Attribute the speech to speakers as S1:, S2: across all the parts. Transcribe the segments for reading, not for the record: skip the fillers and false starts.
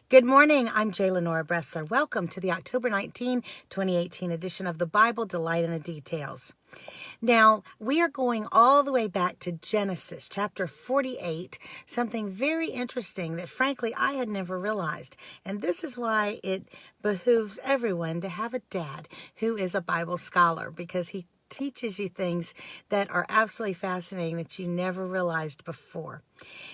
S1: Good morning. I'm J. Lenora Bressler. Welcome to the October 19, 2018 edition of the Bible Delight in the Details. Now, we are going all the way back to Genesis chapter 48, something very interesting that frankly I had never realized. And this is why it behooves everyone to have a dad who is a Bible scholar, because he teaches you things that are absolutely fascinating that you never realized before.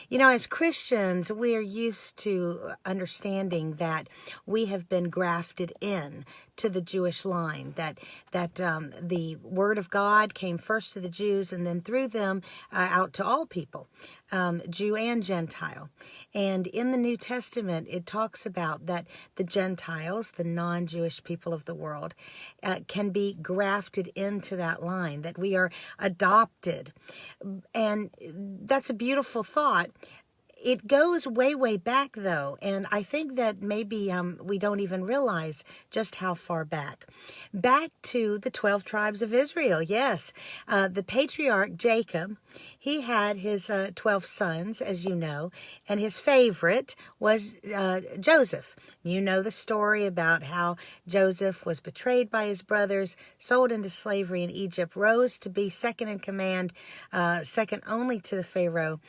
S1: You know, as Christians, we are used to understanding that we have been grafted in to the Jewish line, that the Word of God came first to the Jews and then through them out to all people, Jew and Gentile. And in the New Testament, it talks about that the Gentiles, the non-Jewish people of the world, can be grafted into that line, that we are adopted. And that's a beautiful thought. It goes way, way back, though, and I think that maybe we don't even realize just how far back. Back to the 12 tribes of Israel, yes. The patriarch Jacob, he had his 12 sons, as you know, and his favorite was Joseph. You know the story about how Joseph was betrayed by his brothers, sold into slavery in Egypt, rose to be second in command, second only to the Pharaoh,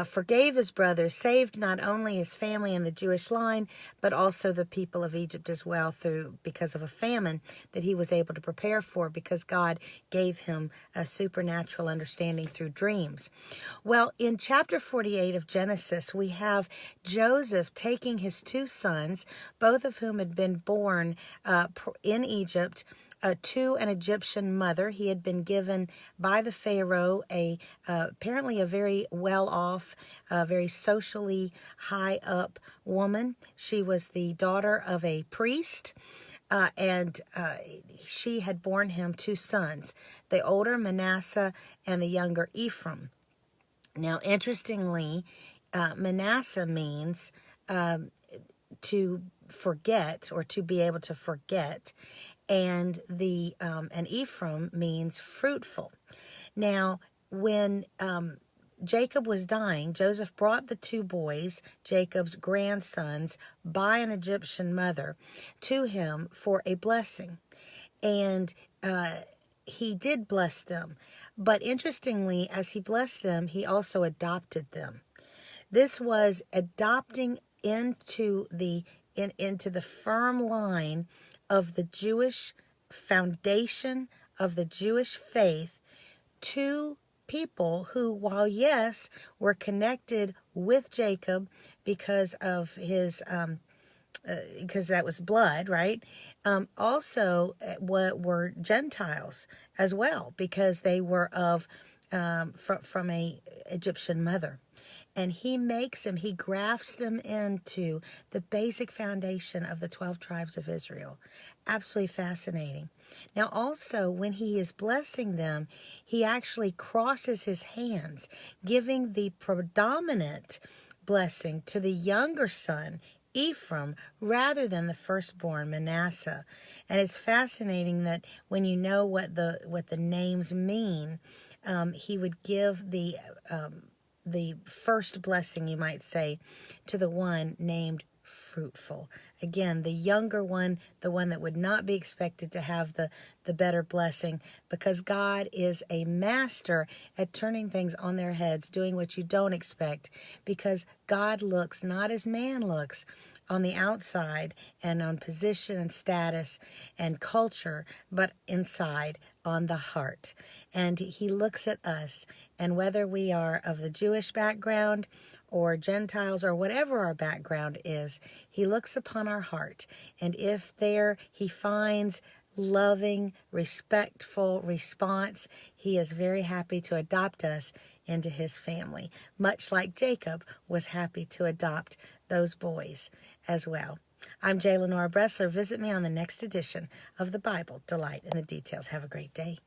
S1: forgave his brothers, saved not only his family and the Jewish line, but also the people of Egypt as well, because of a famine that he was able to prepare for, because God gave him a supernatural understanding through dreams. Well, in chapter 48 of Genesis, we have Joseph taking his two sons, both of whom had been born in Egypt, to an Egyptian mother. He had been given by the Pharaoh apparently a very well-off, very socially high-up woman. She was the daughter of a priest, and she had borne him two sons, the older Manasseh and the younger Ephraim. Now, interestingly, Manasseh means to forget, or to be able to forget, and and Ephraim means fruitful. Now, when Jacob was dying, Joseph brought the two boys, Jacob's grandsons, by an Egyptian mother to him for a blessing, and he did bless them. But interestingly, as he blessed them, he also adopted them. This was adopting into the firm line of the Jewish foundation of the Jewish faith, two people who, while yes, were connected with Jacob because of his because that was blood, right? Also, were Gentiles as well, because they were from a Egyptian mother. And he grafts them into the basic foundation of the 12 tribes of Israel. Absolutely fascinating. Now, also, when he is blessing them, he actually crosses his hands, giving the predominant blessing to the younger son, Ephraim, rather than the firstborn, Manasseh. And it's fascinating that when you know what the names mean, he would give the first blessing, you might say, to the one named fruitful. Again, the younger one, the one that would not be expected to have the better blessing, because God is a master at turning things on their heads, doing what you don't expect, because God looks not as man looks on the outside and on position and status and culture, but inside on the heart. And he looks at us, and whether we are of the Jewish background or Gentiles or whatever our background is, he looks upon our heart. And if there he finds loving, respectful response, he is very happy to adopt us into his family, much like Jacob was happy to adopt those boys as well. I'm J. Lenora Bressler. Visit me on the next edition of the Bible Delight in the Details. Have a great day.